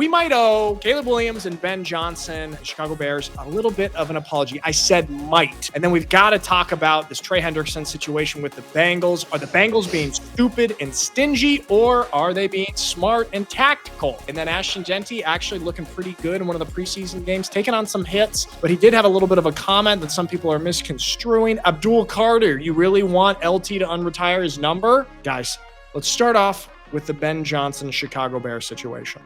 we might owe Caleb Williams and Ben Johnson, Chicago Bears, a little bit of an apology. I said might. And then we've got to talk about this Trey Hendrickson situation with the Bengals. Are the Bengals being stupid and stingy, or are they being smart and tactical? And then Ashton Jeanty actually looking pretty good in one of the preseason games, taking on some hits, but he did have a little bit of a comment that some people are misconstruing. Abdul Carter, you really want LT to unretire his number? Guys, let's start off with the Ben Johnson Chicago Bears situation.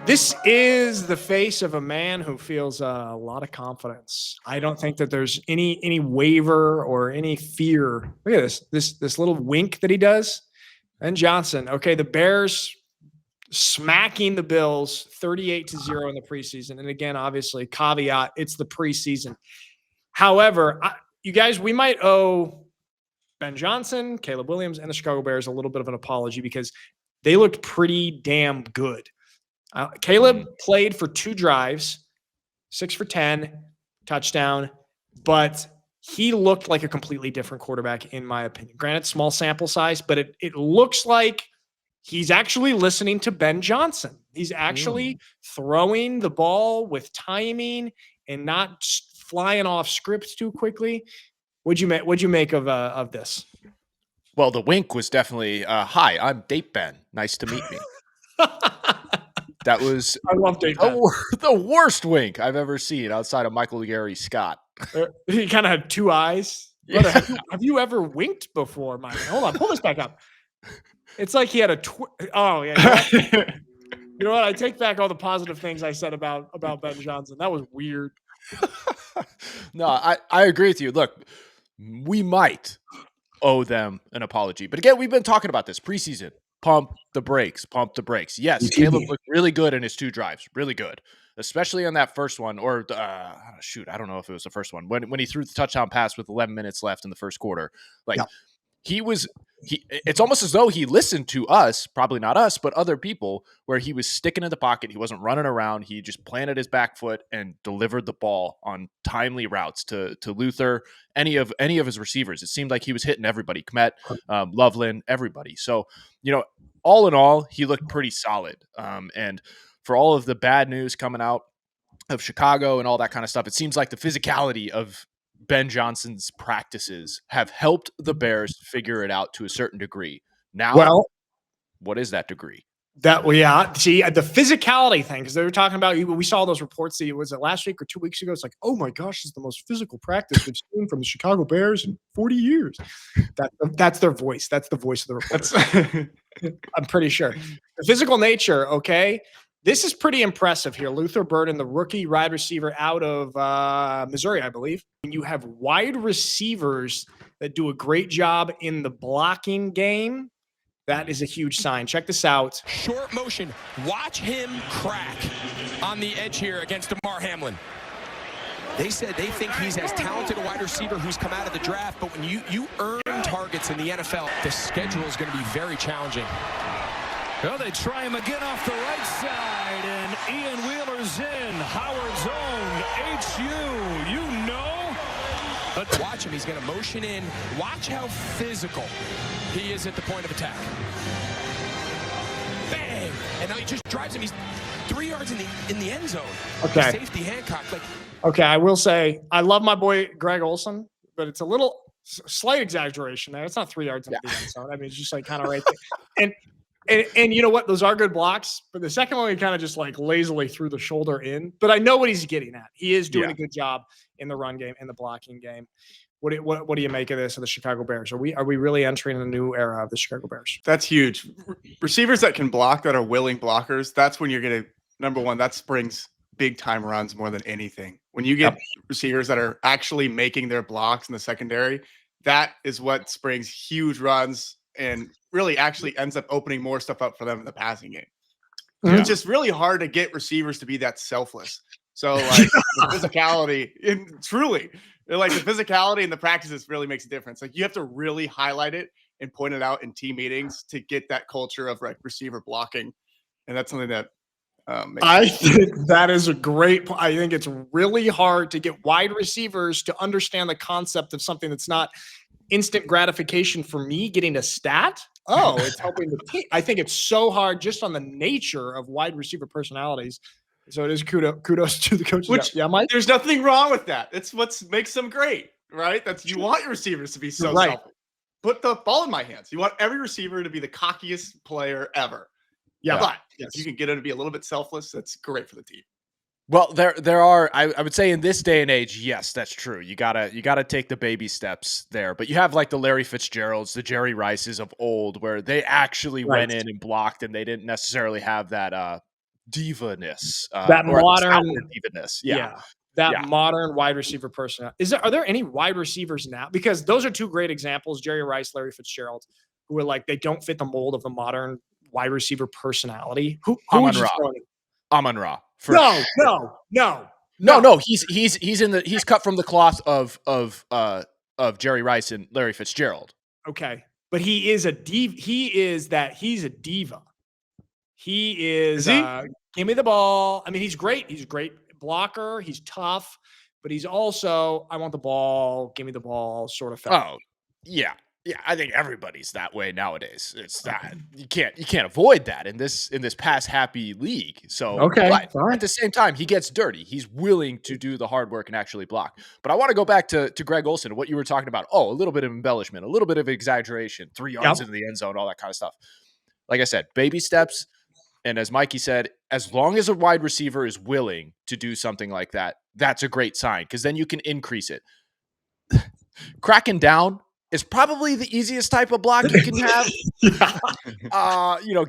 This is the face of a man who feels a lot of confidence. I don't think that there's any waver or any fear. Look at this little wink that he does. Ben Johnson, okay, the Bears smacking the Bills 38-0 in the preseason. And again, obviously, caveat, it's the preseason. However, you guys, we might owe Ben Johnson, Caleb Williams, and the Chicago Bears a little bit of an apology because they looked pretty damn good. Caleb played for 2 drives, 6 for 10, touchdown, but he looked like a completely different quarterback, in my opinion. Granted, small sample size, but it looks like he's actually listening to Ben Johnson. He's actually throwing the ball with timing and not flying off script too quickly. What'd you make of this? Well, the wink was definitely, hi, I'm Date Ben. Nice to meet me. That was I love Date Ben. The worst wink I've ever seen outside of Michael Gary Scott. He kind of had 2 eyes. Yeah. Brother, have you ever winked before, Mike? Hold on, pull this back up. It's like he had a oh yeah. You know what? I take back all the positive things I said about Ben Johnson. That was weird. No, I agree with you. Look, we might owe them an apology. But again, we've been talking about this preseason. Pump the brakes. Yes, Caleb looked really good in his 2 drives. Really good. Especially on that first one. Or, I don't know if it was the first one. When he threw the touchdown pass with 11 minutes left in the first quarter. It's almost as though he listened to us, probably not us, but other people, where he was sticking in the pocket. He wasn't running around. He just planted his back foot and delivered the ball on timely routes to Luther, any of his receivers. It seemed like he was hitting everybody, Kmet, Loveland, everybody. So, all in all, he looked pretty solid. And for all of the bad news coming out of Chicago and all that kind of stuff, it seems like the physicality of Ben Johnson's practices have helped the Bears figure it out to a certain degree. Now, what is that degree? See, the physicality thing, because they were talking about, we saw those reports, was it last week or 2 weeks ago? It's like, oh my gosh, this is the most physical practice we've seen from the Chicago Bears in 40 years. That's their voice. That's the voice of the reports. I'm pretty sure. The physical nature, okay? This is pretty impressive here. Luther Burden, the rookie wide receiver out of Missouri, I believe. And you have wide receivers that do a great job in the blocking game. That is a huge sign. Check this out. Short motion. Watch him crack on the edge here against DeMar Hamlin. They said they think he's as talented a wide receiver who's come out of the draft, but when you earn targets in the NFL, the schedule is going to be very challenging. Well, they try him again off the right side, and Ian Wheeler's in. Howard's own HU, But watch him. He's going to motion in. Watch how physical he is at the point of attack. Bang! And now he just drives him. He's 3 yards in the end zone. Okay. Safety Hancock. Okay, I will say, I love my boy Greg Olson, but it's a little slight exaggeration there. It's not 3 yards in the end zone. I mean, it's just kind of right there. And you know what? Those are good blocks. But the second one, he kind of just lazily threw the shoulder in. But I know what he's getting at. He is doing a good job in the run game, in the blocking game. What do you make of this of the Chicago Bears? Are we really entering a new era of the Chicago Bears? That's huge. Receivers that can block, that are willing blockers, that's when you're going to, number one, that springs big time runs more than anything. When you get receivers that are actually making their blocks in the secondary, that is what springs huge runs and really actually ends up opening more stuff up for them in the passing game. Mm-hmm. It's just really hard to get receivers to be that selfless. So the physicality, truly, the physicality and the practices really makes a difference. You have to really highlight it and point it out in team meetings to get that culture of receiver blocking. And that's something that I think that is a great point. I think it's really hard to get wide receivers to understand the concept of something that's not instant gratification for me getting a stat. Oh, it's helping the team. I think it's so hard just on the nature of wide receiver personalities. So it is kudos to the coaches. Which Mike. There's nothing wrong with that. It's what makes them great, right? You want your receivers to be so selfish. Put the ball in my hands. You want every receiver to be the cockiest player ever. Yeah. But if you can get him to be a little bit selfless, that's great for the team. Well, there are, I would say in this day and age, yes, that's true. You gotta take the baby steps there. But you have like the Larry Fitzgeralds, the Jerry Rices of old, where they actually went in and blocked, and they didn't necessarily have that diva-ness, that modern diva-ness. Modern wide receiver person. Are there any wide receivers now? Because those are two great examples, Jerry Rice, Larry Fitzgerald, who are like, they don't fit the mold of the modern wide receiver personality. Who would you throw in? Amon-Ra. No. He's cut from the cloth of Jerry Rice and Larry Fitzgerald. Okay. But he is a diva. He's a diva. He is give me the ball. I mean, he's great. He's a great blocker. He's tough, but he's also, I want the ball, give me the ball sort of fella. Oh, yeah. Yeah, I think everybody's that way nowadays. It's that you can't avoid that in this pass happy league. So but at the same time, he gets dirty. He's willing to do the hard work and actually block. But I want to go back to Greg Olsen, what you were talking about. Oh, a little bit of embellishment, a little bit of exaggeration, 3 yards into the end zone, all that kind of stuff. Like I said, baby steps. And as Mikey said, as long as a wide receiver is willing to do something like that, that's a great sign, because then you can increase it. Cracking down is probably the easiest type of block you can have.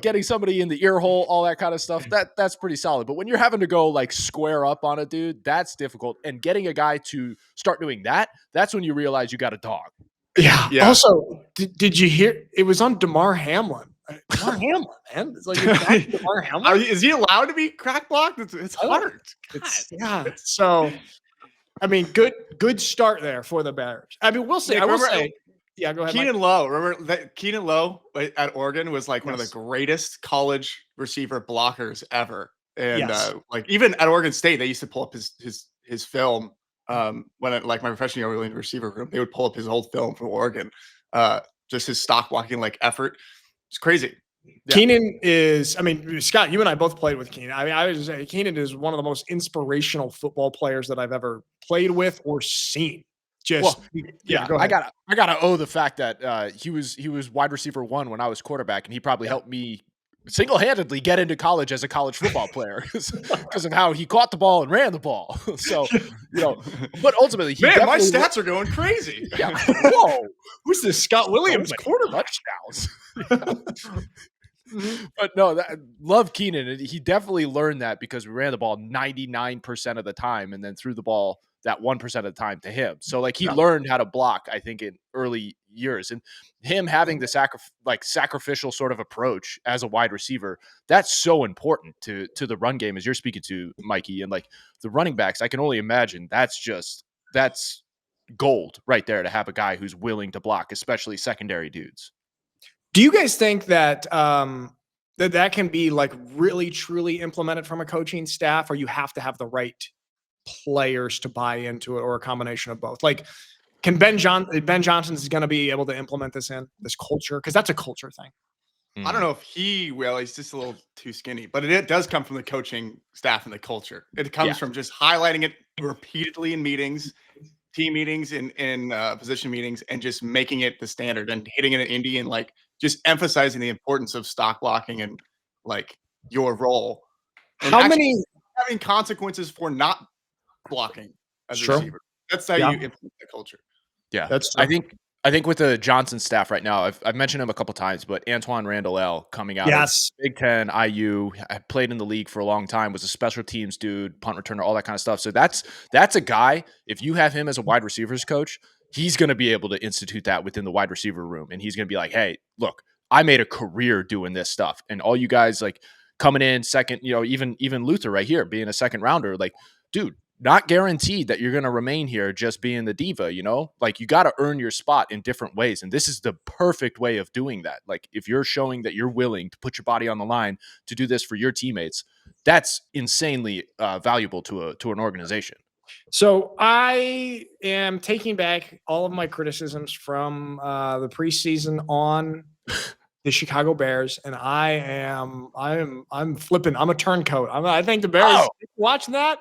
Getting somebody in the ear hole, all that kind of stuff, that's pretty solid. But when you're having to go like square up on a dude, that's difficult. And getting a guy to start doing that, that's when you realize you got a dog. Yeah. Also, did you hear? It was on Damar Hamlin. Damar Hamlin, man. It's like Damar Hamlin. Is he allowed to be crack blocked? It's hard. So, I mean, good start there for the Bears. I mean, we'll see. Nick, I will say. Yeah, go ahead. Keenan Lowe. Remember that Keenan Lowe at Oregon was like one of the greatest college receiver blockers ever. And like even at Oregon State, they used to pull up his film. When my professional year, we were in the receiver room, they would pull up his old film from Oregon. Just his stock blocking like effort. It's crazy. Yeah. Keenan is, I mean, Scott, you and I both played with Keenan. I mean, I would say Keenan is one of the most inspirational football players that I've ever played with or seen. I gotta owe the fact that he was wide receiver 1 when I was quarterback, and he probably helped me single-handedly get into college as a college football player because of how he caught the ball and ran the ball. So, but ultimately, my stats are going crazy. Yeah. Whoa, who's this Scott Williams quarterback? Touchdowns. But no, love Keenan. And he definitely learned that because we ran the ball 99% of the time and then threw the ball that 1% of the time to him. So like he learned how to block, I think, in early years, and him having the sacrificial sort of approach as a wide receiver, that's so important to the run game, as you're speaking to, Mikey, and like the running backs. I can only imagine that's gold right there to have a guy who's willing to block, especially secondary dudes. Do you guys think that that can be like really truly implemented from a coaching staff, or you have to have the right players to buy into it, or a combination of both? Like, can Ben Johnson is going to be able to implement this culture? Because that's a culture thing. I don't know if he will. He's just a little too skinny, but it does come from the coaching staff and the culture. It comes from just highlighting it repeatedly in meetings, team meetings, in position meetings, and just making it the standard and hitting it in Indy, and like just emphasizing the importance of stock blocking and like your role. And having consequences for not blocking as a receiver. That's how you implement the culture. Yeah, that's true. I think with the Johnson staff right now, I've mentioned him a couple times, but Antoine Randall L. coming out of Big Ten, IU, I played in the league for a long time, was a special teams dude, punt returner, all that kind of stuff. So that's a guy, if you have him as a wide receivers coach, he's going to be able to institute that within the wide receiver room. And he's going to be like, hey, look, I made a career doing this stuff. And all you guys like coming in second, even Luther right here being a second rounder, like, dude, not guaranteed that you're going to remain here just being the diva, like you got to earn your spot in different ways. And this is the perfect way of doing that. Like if you're showing that you're willing to put your body on the line to do this for your teammates, that's insanely valuable to an organization. So I am taking back all of my criticisms from the preseason on the Chicago Bears, and I'm flipping. I'm a turncoat. I think the Bears watching that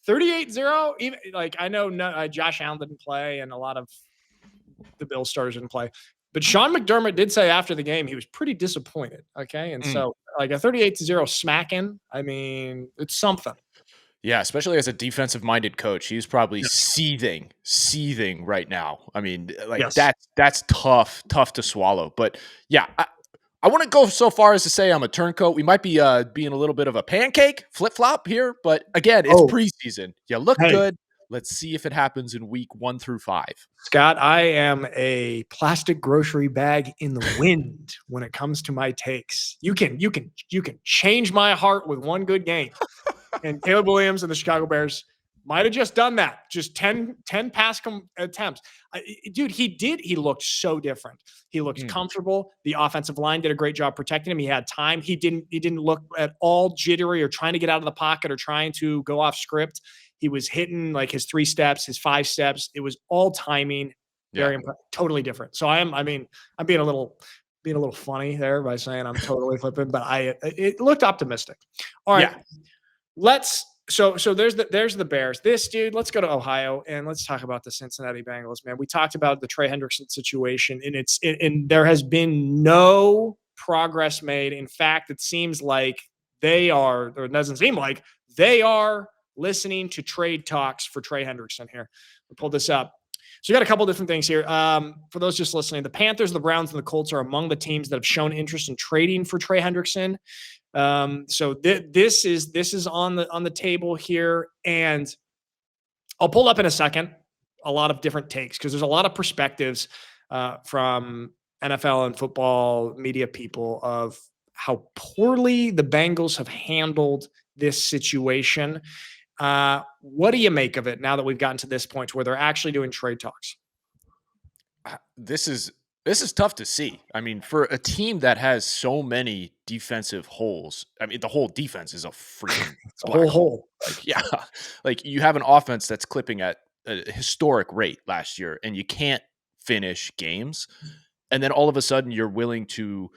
38-0. Even like I know Josh Allen didn't play, and a lot of the Bills starters didn't play. But Sean McDermott did say after the game he was pretty disappointed. Okay. And so like a 38-0 smacking, I mean, it's something. Yeah, especially as a defensive-minded coach, he's probably seething right now. I mean, like that's tough to swallow. But yeah, I wouldn't go so far as to say I'm a turncoat. We might be being a little bit of a pancake flip-flop here, but again, it's preseason. You look good. Let's see if it happens in week 1 through 5. Scott, I am a plastic grocery bag in the wind when it comes to my takes. You can change my heart with one good game. And Caleb Williams and the Chicago Bears might have just done that. Just 10 pass attempts. Dude, he looked so different. He looked comfortable. The offensive line did a great job protecting him. He had time. He didn't look at all jittery or trying to get out of the pocket or trying to go off script. He was hitting like his 3 steps, his 5 steps. It was all timing. Very totally different. So I'm being a little funny there by saying I'm totally flipping, but it looked optimistic. All right. Yeah. So there's the Bears. This dude, let's go to Ohio and let's talk about the Cincinnati Bengals, man. We talked about the Trey Hendrickson situation, and there has been no progress made. In fact, it seems like it doesn't seem like they are listening to trade talks for Trey Hendrickson here. We'll pull this up. So we got a couple different things here. For those just listening, the Panthers, the Browns, and the Colts are among the teams that have shown interest in trading for Trey Hendrickson. So this is on the table here, and I'll pull up in a second a lot of different takes because there's a lot of perspectives from NFL and football media people of how poorly the Bengals have handled this situation. What do you make of it now that we've gotten to this point where they're actually doing trade talks? This is tough to see. I mean, for a team that has so many defensive holes, I mean, the whole defense is a freaking whole hole. Like you have an offense that's clipping at a historic rate last year, and you can't finish games. And then all of a sudden, you're willing to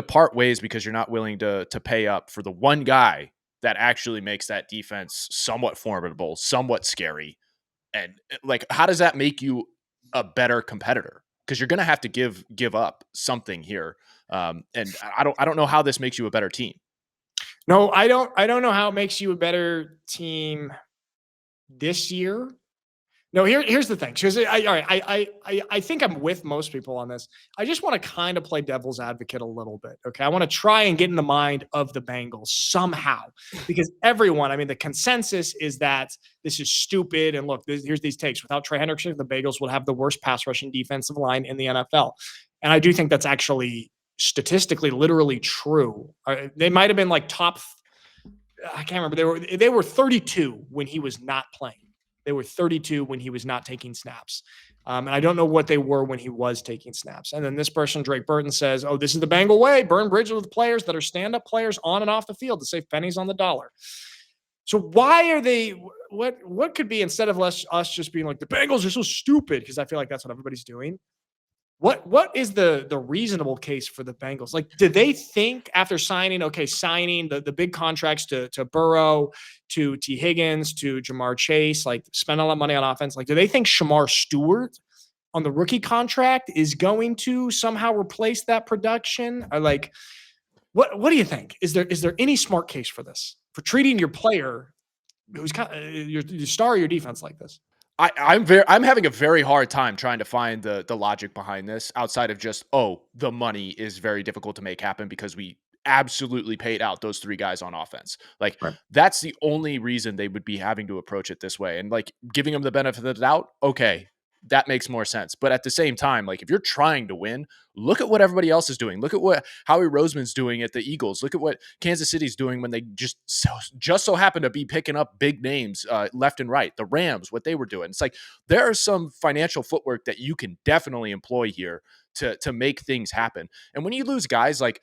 part ways because you're not willing to pay up for the one guy that actually makes that defense somewhat formidable, somewhat scary. And like, how does that make you a better competitor? Because you're going to have to give up something here. And I don't know how this makes you a better team. No, I don't know how it makes you a better team this year. No, here's the thing. Because I think I'm with most people on this. I just want to kind of play devil's advocate a little bit. Okay. I want to try and get in the mind of the Bengals somehow, because everyone, I mean, the consensus is that this is stupid. And look, here's these takes. Without Trey Hendrickson, the Bengals would have the worst pass rushing defensive line in the NFL. And I do think that's actually statistically, literally true. They might have been like top. I can't remember. They were 32 when he was not playing. They were 32 when he was not taking snaps. And I don't know what they were when he was taking snaps. And then this person, Drake Burton, says, oh, this is the Bengal way. Burn bridges with players that are stand-up players on and off the field to save pennies on the dollar. So why are they – what could be, instead of us just being like, the Bengals are so stupid, because I feel like that's what everybody's doing. What is the reasonable case for the Bengals? Like, do they think after signing the big contracts to Burrow, to T. Higgins, to Jamar Chase, like spend a lot of money on offense, like do they think Shamar Stewart on the rookie contract is going to somehow replace that production? Or like, what do you think? Is there any smart case for this, for treating your player who's kind of your star of your defense like this? I'm having a very hard time trying to find the logic behind this outside of just, the money is very difficult to make happen because we absolutely paid out those 3 guys on offense. Like That's the only reason they would be having to approach it this way. And like giving them the benefit of the doubt. Okay, that makes more sense. But at the same time, like if you're trying to win, look at what everybody else is doing. Look at what Howie Roseman's doing at the Eagles. Look at what Kansas City's doing when they just so happen to be picking up big names left and right. The Rams, what they were doing. It's like there is some financial footwork that you can definitely employ here to make things happen. And when you lose guys like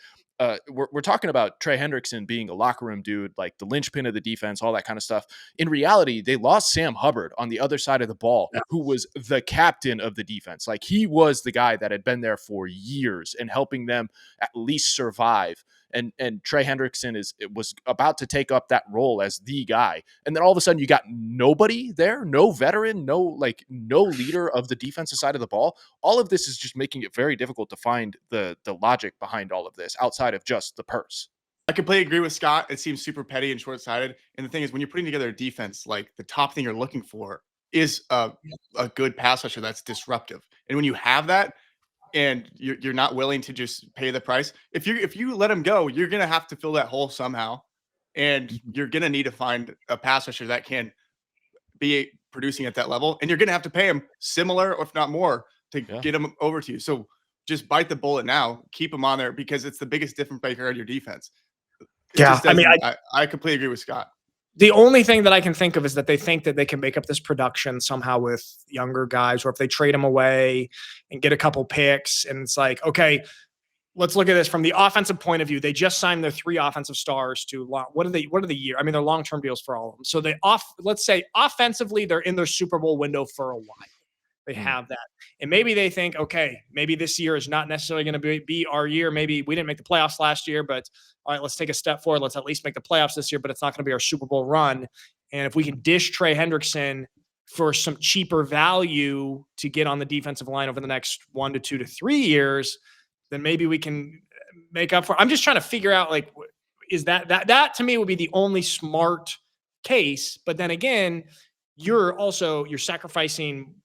we're talking about Trey Hendrickson being a locker room dude, like the linchpin of the defense, all that kind of stuff. In reality, they lost Sam Hubbard on the other side of the ball, who was the captain of the defense. Like, he was the guy that had been there for years and helping them at least survive. And Trey Hendrickson was about to take up that role as the guy. And then all of a sudden you got nobody there, no veteran, no leader of the defensive side of the ball. All of this is just making it very difficult to find the logic behind all of this outside of just the purse. I completely agree with Scott. It seems super petty and short-sighted. And the thing is, when you're putting together a defense, like, the top thing you're looking for is a good pass rusher that's disruptive. And when you have that, and you're not willing to just pay the price, if you let him go, you're gonna have to fill that hole somehow, and you're gonna need to find a pass rusher that can be producing at that level, and you're gonna have to pay him similar, or if not more, to get him over to you. So just bite the bullet now, keep him on there, because it's the biggest difference maker in your defense. I completely agree with Scott. The only thing that I can think of is that they think that they can make up this production somehow with younger guys, or if they trade them away and get a couple picks. And it's like, okay, let's look at this from the offensive point of view. They just signed their 3 offensive stars to what are the year? I mean, they're long-term deals for all of them. So let's say offensively, they're in their Super Bowl window for a while. They have that. And maybe they think, okay, maybe this year is not necessarily going to be our year. Maybe we didn't make the playoffs last year, but all right, let's take a step forward. Let's at least make the playoffs this year, but it's not going to be our Super Bowl run. And if we can dish Trey Hendrickson for some cheaper value to get on the defensive line over the next 1 to 2 to 3 years, then maybe we can make up for. I'm just trying to figure out, like, is that to me would be the only smart case. But then again, you're sacrificing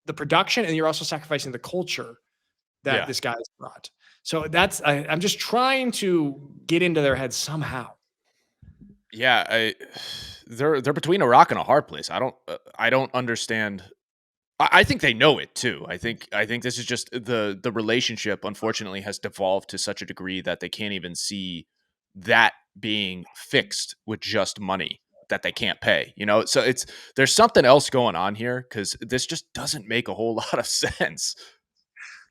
the production, and you're also sacrificing the culture that this guy has brought. So I'm just trying to get into their heads somehow. Yeah, they're between a rock and a hard place. I don't understand. I think they know it too. I think this is just the relationship, unfortunately, has devolved to such a degree that they can't even see that being fixed with just money that they can't pay, so there's something else going on here, because this just doesn't make a whole lot of sense.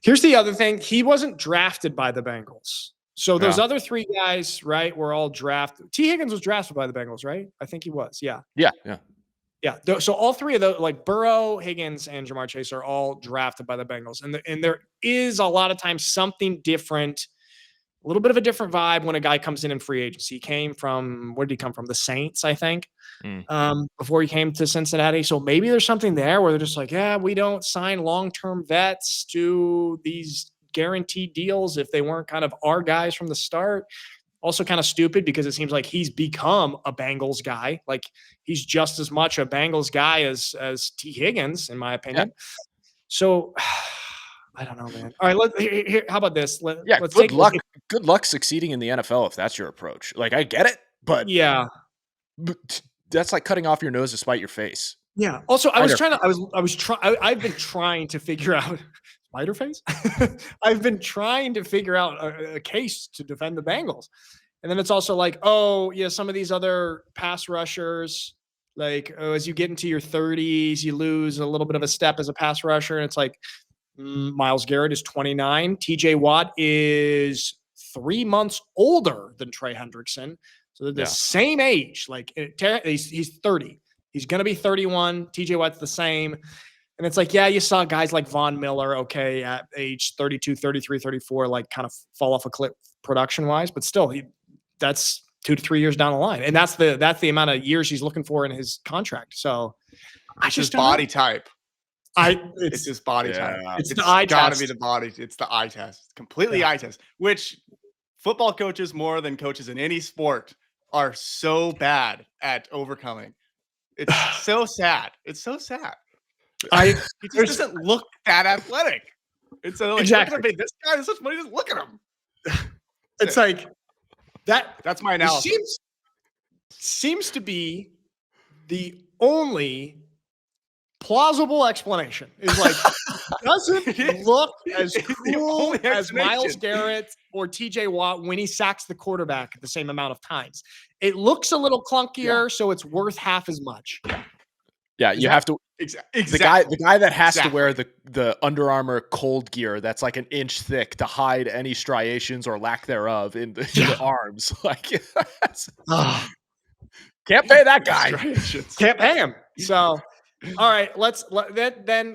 Here's the other thing. He wasn't drafted by the Bengals. So those other 3 guys, right, were all drafted. T. Higgins was drafted by the Bengals, right? I think he was. Yeah. So all 3 of those, like Burrow, Higgins, and Jamar Chase, are all drafted by the Bengals. And there is a lot of times something different, a little bit of a different vibe when a guy comes in free agency. He came from, where did he come from? The Saints, I think, before he came to Cincinnati. So maybe there's something there where they're just like, yeah, we don't sign long-term vets to these guaranteed deals if they weren't kind of our guys from the start. Also kind of stupid, because it seems like he's become a Bengals guy. Like, he's just as much a Bengals guy as T. Higgins, in my opinion. Yeah. So I don't know, man. All right, how about this? Let's good luck. Good luck succeeding in the NFL if that's your approach. Like, I get it, but that's like cutting off your nose to spite your face. Yeah. Also, I've been trying to figure out spider face. I've been trying to figure out a case to defend the Bengals, and then it's also like, oh yeah, some of these other pass rushers, like, as you get into your 30s, you lose a little bit of a step as a pass rusher, and it's like, Myles Garrett is 29. TJ Watt is 3 months older than Trey Hendrickson. So they're the same age. Like, he's 30. He's going to be 31. TJ Watt's the same. And it's like, yeah, you saw guys like Von Miller, okay, at age 32, 33, 34, like, kind of fall off a cliff production-wise. But still, that's 2 to 3 years down the line. And that's the amount of years he's looking for in his contract. So it's his body type. It's his body type. It's the eye test. Gotta be the body. It's the eye test. It's completely eye test. Which football coaches, more than coaches in any sport, are so bad at overcoming. It's so sad. It's so sad. He just doesn't look that athletic. It's like, exactly. Look at this guy has such money. Just look at him. It's like that. That's my analysis. Seems to be the only plausible explanation. Is like, doesn't look as cool as Myles Garrett or TJ Watt when he sacks the quarterback at the same amount of times. It looks a little clunkier, so it's worth half as much. Yeah, you have to. Exactly. The guy that has to wear the Under Armour cold gear that's like an inch thick to hide any striations or lack thereof in the arms. Like, can't pay that guy. Can't pay him. So, all right,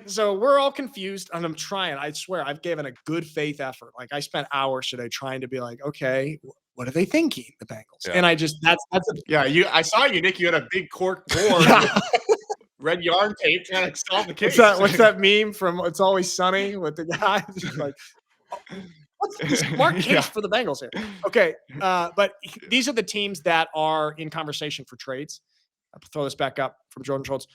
so we're all confused, and I'm trying. I swear, I've given a good faith effort. Like, I spent hours today trying to be like, okay, what are they thinking, the Bengals? Yeah. And I just I saw you, Nick. You had a big cork board, red yarn tape, trying to solve the case. What's that meme from It's Always Sunny with the guy? Like, what's this smart case for the Bengals here? Okay, but these are the teams that are in conversation for trades. I'll throw this back up from Jordan Schultz.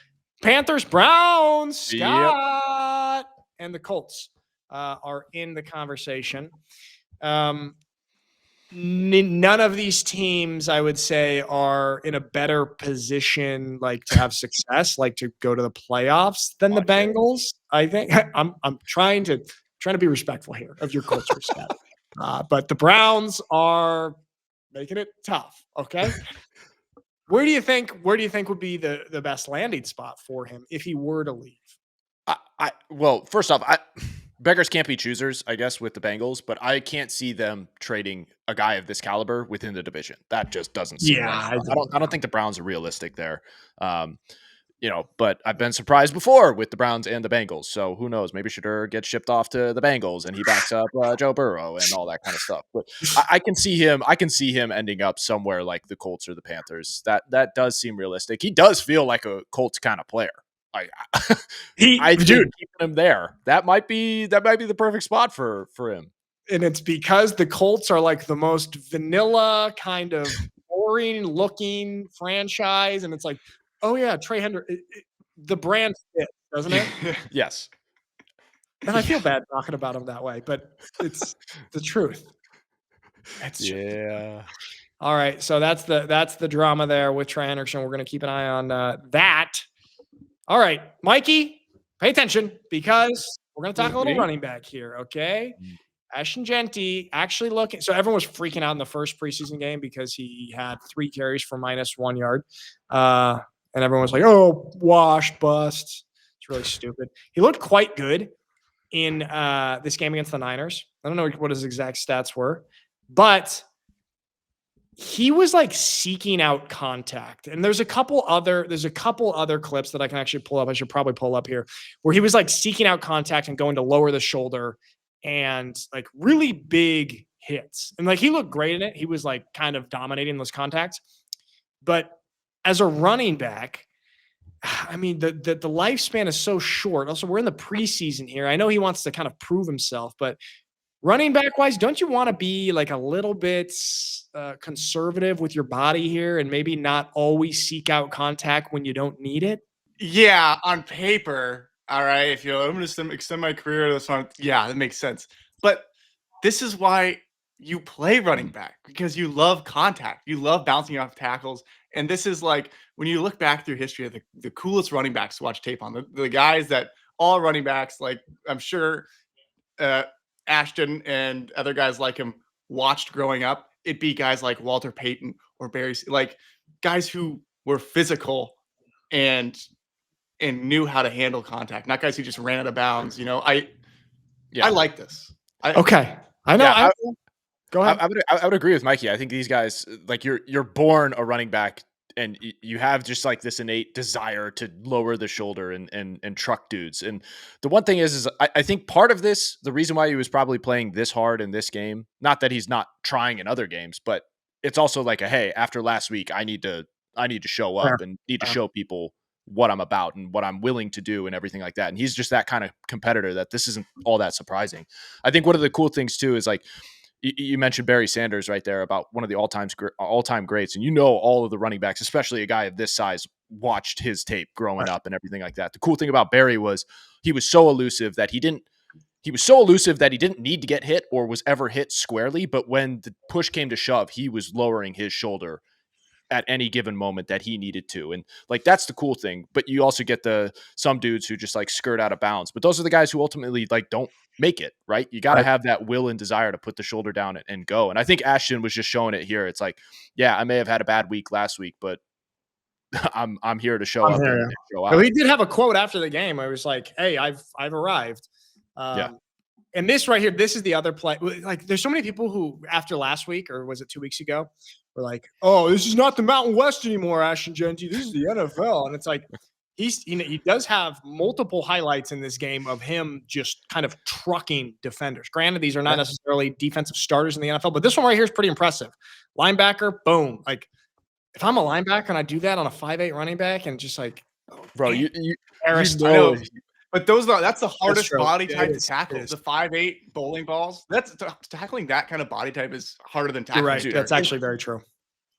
Panthers, Browns, Scott, and the Colts are in the conversation. None of these teams, I would say, are in a better position, like to have success, like to go to the playoffs than the Bengals. I think I'm trying to be respectful here of your culture, Scott. But the Browns are making it tough. Okay. Where do you think would be the best landing spot for him if he were to leave? Well, first off, beggars can't be choosers, I guess, with the Bengals, but I can't see them trading a guy of this caliber within the division. That just doesn't seem right. I don't think the Browns are realistic there. But I've been surprised before with the Browns and the Bengals. So who knows? Maybe Shedeur gets shipped off to the Bengals and he backs up Joe Burrow and all that kind of stuff. But I can see him ending up somewhere like the Colts or the Panthers. That does seem realistic. He does feel like a Colts kind of player. I think keeping him there, that might be the perfect spot for him. And it's because the Colts are like the most vanilla kind of boring looking franchise, and it's like, oh yeah, Trey Hendrickson, the brand fits, doesn't it? Yes. And I feel bad talking about him that way, but it's the truth. Yeah. All right, so that's the drama there with Trey Hendrickson. We're going to keep an eye on that. All right, Mikey, pay attention because we're going to talk a little running back here, okay? Ashton Jeanty actually looking. So everyone was freaking out in the first preseason game because he had 3 carries for -1 yard. And everyone was like, oh, washed, bust. It's really stupid. He looked quite good in this game against the Niners. I don't know what his exact stats were, but he was like seeking out contact. And there's a couple other clips that I can actually pull up. I should probably pull up here where he was like seeking out contact and going to lower the shoulder and like really big hits. And like he looked great in it. He was like kind of dominating those contacts. But as a running back, I mean, the lifespan is so short. Also, we're in the preseason here. I know he wants to kind of prove himself, but running back wise, don't you want to be like a little bit conservative with your body here and maybe not always seek out contact when you don't need it? Yeah, on paper, all right. If I'm going to extend my career to this one, yeah, that makes sense. But this is why you play running back, because you love contact. You love bouncing off tackles. And this is like when you look back through history of the coolest running backs to watch tape on, the guys that all running backs, like I'm sure Ashton and other guys like him watched growing up, it'd be guys like Walter Payton or Barry, like guys who were physical and knew how to handle contact, not guys who just ran out of bounds. I like this. Okay. I know. Yeah, go ahead. I would agree with Mikey. I think these guys, like you're born a running back and you have just like this innate desire to lower the shoulder and truck dudes. And the one thing is I think part of this, the reason why he was probably playing this hard in this game, not that he's not trying in other games, but it's also like hey, after last week, I need to show up and need to show people what I'm about and what I'm willing to do and everything like that. And he's just that kind of competitor that this isn't all that surprising. I think one of the cool things too is like you mentioned Barry Sanders right there about one of the all-time greats. And all of the running backs, especially a guy of this size, watched his tape growing up and everything like that. The cool thing about Barry was he was so elusive that he didn't need to get hit or was ever hit squarely. But when the push came to shove, he was lowering his shoulder at any given moment that he needed to. And like, that's the cool thing. But you also get some dudes who just like skirt out of bounds, but those are the guys who ultimately like don't make it, right? You got to have that will and desire to put the shoulder down and go. And I think Ashton was just showing it here. It's like, yeah, I may have had a bad week last week, but I'm here to show up and show out. Well, he did have a quote after the game. I was like, "Hey, I've arrived." And this right here, this is the other play. Like, there's so many people who, after last week, or was it 2 weeks ago, were like, "Oh, this is not the Mountain West anymore, Ashton Jeanty. This is the NFL." And it's like, he does have multiple highlights in this game of him just kind of trucking defenders. Granted, these are not necessarily defensive starters in the NFL, but this one right here is pretty impressive. Linebacker, boom. Like, if I'm a linebacker and I do that on a 5'8" running back, and just like, bro, you know. But that's the hardest body type to tackle. The 5'8" bowling balls. That's tackling that kind of body type is harder than tackling. You're right. That's actually very true.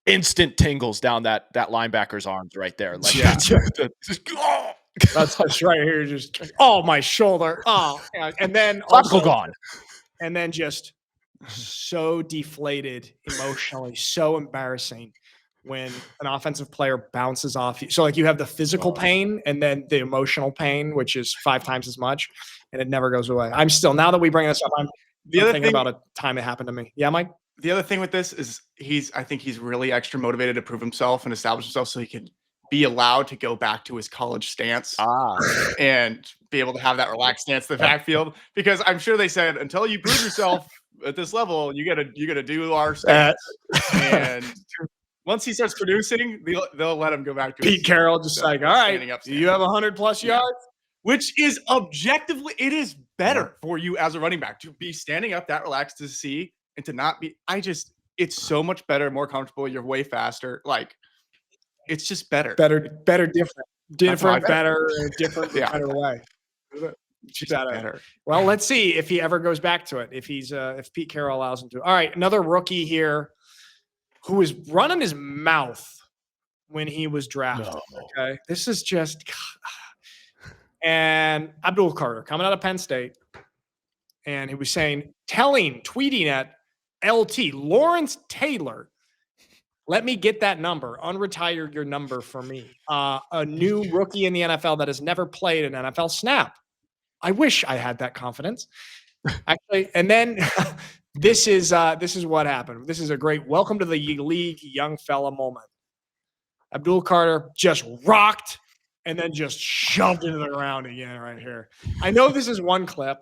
Instant tingles down that linebacker's arms right there. Like, that's right here. Just my shoulder. And then also gone. And then just so deflated emotionally, so embarrassing when an offensive player bounces off you. So like you have the physical pain and then the emotional pain, which is 5 times as much, and it never goes away. I'm still, now that we bring this up, I'm thinking about a time it happened to me. Yeah, Mike? The other thing with this is I think he's really extra motivated to prove himself and establish himself so he could be allowed to go back to his college stance and be able to have that relaxed stance in the backfield. Because I'm sure they said, until you prove yourself at this level, you gotta do our stance. And once he starts producing, they'll let him go back to Pete Carroll, just like, all right, do you have 100+ yards? Which is objectively, it is better for you as a running back to be standing up that relaxed to see and to not be. It's so much better, more comfortable. You're way faster. Like, it's just better, different, better, different kind of way. Just better. Well, let's see if he ever goes back to it. If Pete Carroll allows him to. All right, another rookie here who was running his mouth when he was drafted. Okay. This is just, and Abdul Carter coming out of Penn State. And he was tweeting at LT, Lawrence Taylor, let me get that number, unretire your number for me. A new rookie in the NFL that has never played an NFL snap. I wish I had that confidence. Actually, and then this is what happened. This is a great welcome to the league, young fella moment. Abdul Carter just rocked and then just shoved into the ground again right here. I know this is one clip,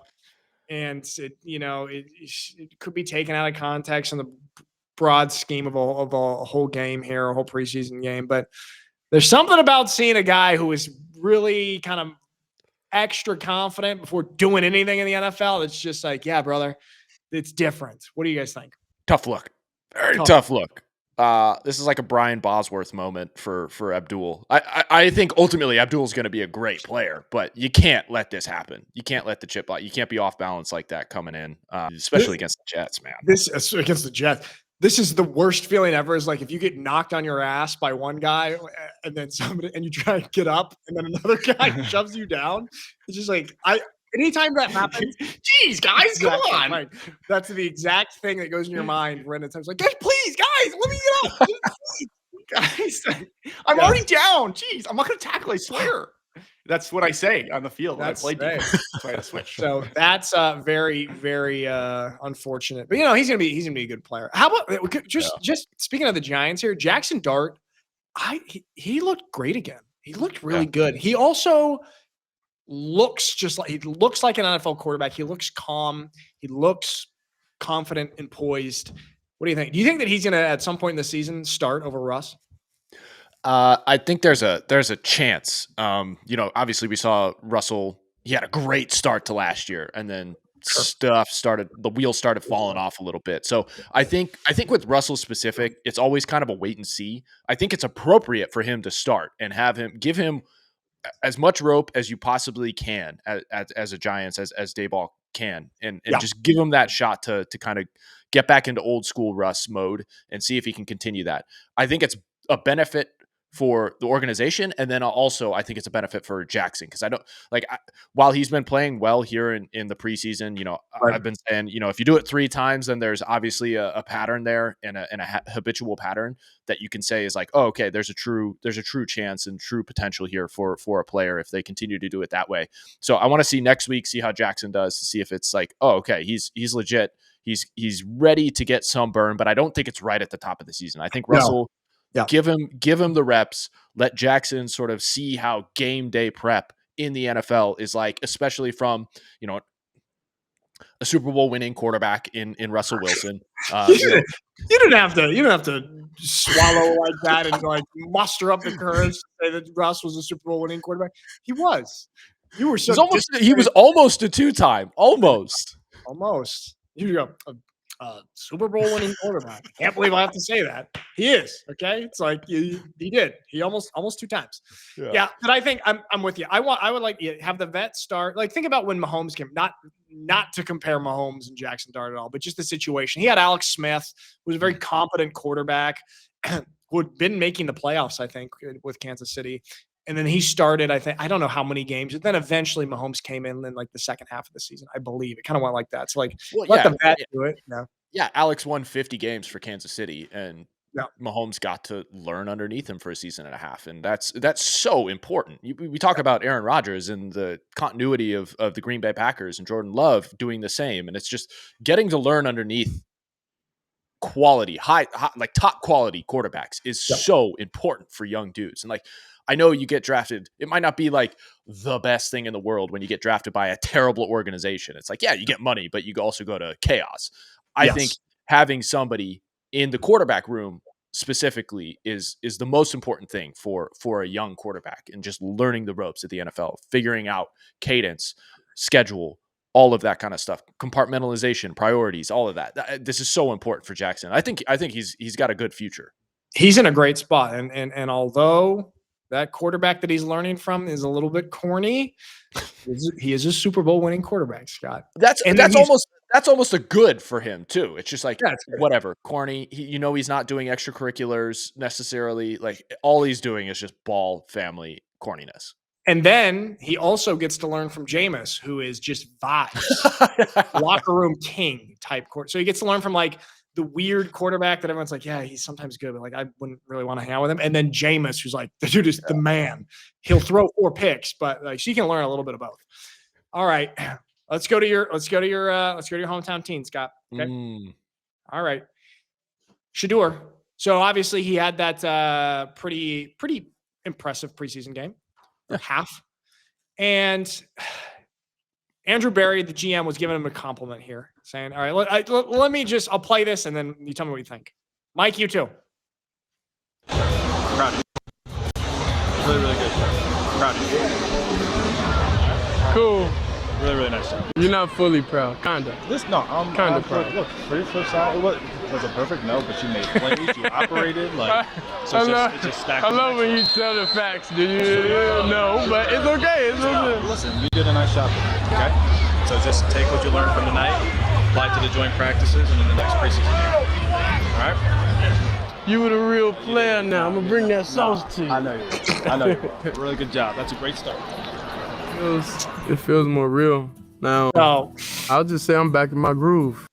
and it could be taken out of context in the broad scheme of a whole game here, a whole preseason game. But there's something about seeing a guy who is really kind of extra confident before doing anything in the NFL. It's just like, yeah, brother, it's different. What do you guys think? Tough look. Very tough look. This is like a Brian Bosworth moment for Abdul. I think ultimately Abdul's going to be a great player, but you can't let this happen. You can't let the chip out. You can't be off balance like that coming in, especially against the Jets, man. Against the Jets. This is the worst feeling ever. Is like if you get knocked on your ass by one guy and then and you try to get up and then another guy shoves you down. It's just like, anytime that happens, geez, guys, come on. Right. That's the exact thing that goes in your mind when it's like, guys, please, guys, let me get up. Please, guys, I'm already down. Jeez, I'm not going to tackle, I swear. That's what I say on the field. That's I played to switch. So that's very, very unfortunate. But he's gonna be a good player. How about just speaking of the Giants here, Jaxson Dart, he looked great again. He looked really good. He also looks like an NFL quarterback. He looks calm. He looks confident and poised. What do you think? Do you think that he's gonna at some point in the season start over Russ? I think there's a chance. Obviously we saw Russell. He had a great start to last year, and then the wheels started falling off a little bit. So I think with Russell specific, it's always kind of a wait and see. I think it's appropriate for him to start and give him as much rope as you possibly can as a Giants, as Dayball can, and just give him that shot to kind of get back into old school Russ mode and see if he can continue that. I think it's a benefit for the organization. And then also I think it's a benefit for Jaxson. Cause while he's been playing well here in the preseason, right. I've been saying, if you do it 3 times, then there's obviously a pattern there and a habitual pattern that you can say is like, oh, okay, there's a true chance and true potential here for a player if they continue to do it that way. So I want to see next week, see how Jaxson does to see if it's like, oh, okay, he's legit. He's ready to get some burn, but I don't think it's right at the top of the season. I think Russell Yeah. Give him the reps. Let Jaxson sort of see how game day prep in the NFL is like, especially from, a Super Bowl winning quarterback in Russell Wilson. You didn't have to swallow like that and like muster up the courage to say that Russ was a Super Bowl winning quarterback. He was. You were so he was almost a 2-time. Almost. You go Super Bowl winning quarterback. I can't believe I have to say that. He is. Okay. It's like he did. He almost 2 times. Yeah. But I think I'm with you. I would like to have the vet start. Like, think about when Mahomes came, not to compare Mahomes and Jaxson Dart at all, but just the situation. He had Alex Smith, who was a very competent quarterback, who had been making the playoffs, I think, with Kansas City. And then he started, I don't know how many games. And then eventually Mahomes came in like the second half of the season, I believe. It kind of went like that. So like, let the vet do it. No. Yeah, Alex won 50 games for Kansas City, and Mahomes got to learn underneath him for a season and a half, and that's so important. We talk about Aaron Rodgers and the continuity of the Green Bay Packers and Jordan Love doing the same, and it's just getting to learn underneath quality, high like top quality quarterbacks is so important for young dudes. And like, I know you get drafted, it might not be like the best thing in the world when you get drafted by a terrible organization. It's like, yeah, you get money, but you also go to chaos. I think having somebody in the quarterback room specifically is the most important thing for a young quarterback, and just learning the ropes at the NFL, figuring out cadence, schedule, all of that kind of stuff, compartmentalization, priorities, all of that. This is so important for Jaxson. I think he's got a good future. He's in a great spot. And although that quarterback that he's learning from is a little bit corny, he is a Super Bowl winning quarterback, Scott. That's almost a good for him too. It's just like, whatever, corny. He's not doing extracurriculars necessarily. Like, all he's doing is just ball family corniness. And then he also gets to learn from Jameis, who is just vibes, locker room king type court. So he gets to learn from like the weird quarterback that everyone's like, yeah, he's sometimes good, but like, I wouldn't really want to hang out with him. And then Jameis, who's like, the dude is the man. He'll throw 4 picks, but like, she can learn a little bit of both. All right. Let's go to your hometown team, Scott. Okay. All right. Shedeur. So obviously he had that pretty impressive preseason game, or half. And Andrew Berry, the GM, was giving him a compliment here, saying, all right, let me I'll play this and then you tell me what you think. Mike, you too. Proud of you. Really, really good. Proud of you. Cool. Really, really nice job. You're not fully proud, kinda. I'm kind of proud. Look, for your flip side, it was a perfect no, but you made plays, you operated like. So it just stacked. I love when you tell the facts. Do you? No, but it's okay. It's okay. Listen, you did a nice job. Okay, so just take what you learned from tonight, apply it to the joint practices, and then the next preseason game. All right. You were the real player now. I'm gonna bring that sauce to you. I know you. Really good job. That's a great start. It feels more real now. No. I'll just say I'm back in my groove.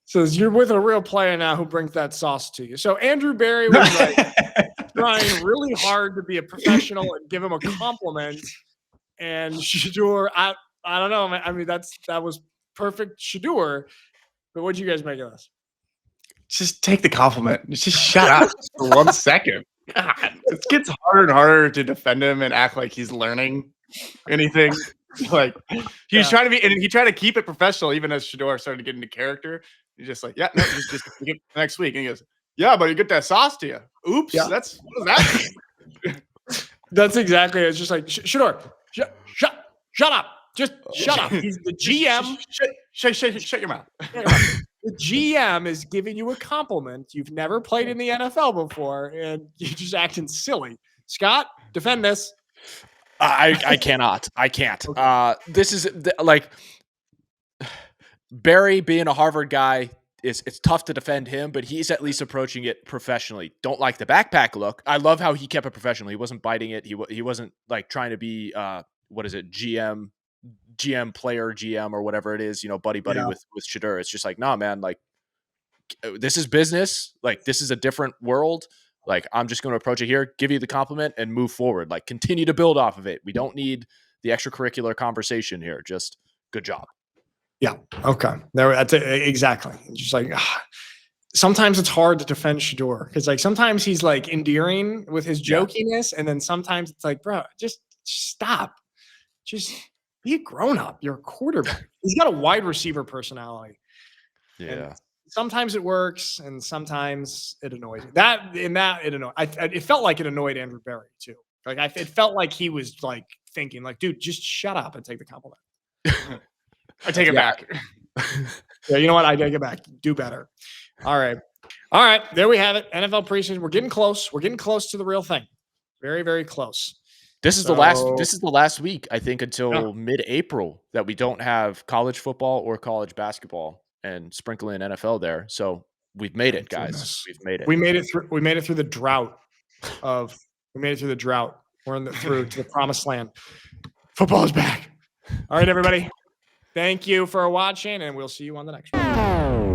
Says you're with a real player now who brings that sauce to you. So Andrew Berry was like trying really hard to be a professional and give him a compliment. And Shedeur, I don't know. I mean, that was perfect Shedeur. But what'd you guys make of this? Just take the compliment. Just shut up for 1 second. God, it gets harder and harder to defend him and act like he's learning anything. Like, he was trying to be, and he tried to keep it professional even as Shedeur started to get into character. He's just like, yeah, no, just get next week. And he goes, yeah, but you get that sauce to you. Oops, what does that mean? That's exactly it. It's just like, Shedeur, shut up. Just shut up. He's the GM. Shut your mouth. The GM is giving you a compliment. You've never played in the NFL before, and you're just acting silly. Scott, defend this. I cannot. I can't. This is like Barry being a Harvard guy. It's tough to defend him, but he's at least approaching it professionally. Don't like the backpack look. I love how he kept it professional. He wasn't biting it. He wasn't like trying to be GM player GM or whatever it is, buddy with Shedeur. It's just like, nah, man, like this is business. Like this is a different world. Like, I'm just going to approach it here, give you the compliment, and move forward. Like, continue to build off of it. We don't need the extracurricular conversation here. Just good job. Yeah. Okay. That's it. Exactly. Just like, sometimes it's hard to defend Shedeur because like sometimes he's like endearing with his jokiness, and then sometimes it's like, bro, just stop. Just be a grown up. You're a quarterback. He's got a wide receiver personality. Yeah. And sometimes it works, and sometimes it annoys me. It felt like it annoyed Andrew Berry too. Like it felt like he was like thinking, like, dude, just shut up and take the compliment. I take it back. Yeah, you know what? I take it back. Do better. All right. There we have it. NFL preseason. We're getting close. We're getting close to the real thing. Very, very close. This is the last week, I think, until mid-April that we don't have college football or college basketball, and sprinkle in NFL there. So we've made it, guys. We've made it. We made it through the drought We're through to the promised land. Football is back. All right, everybody. Thank you for watching, and we'll see you on the next one.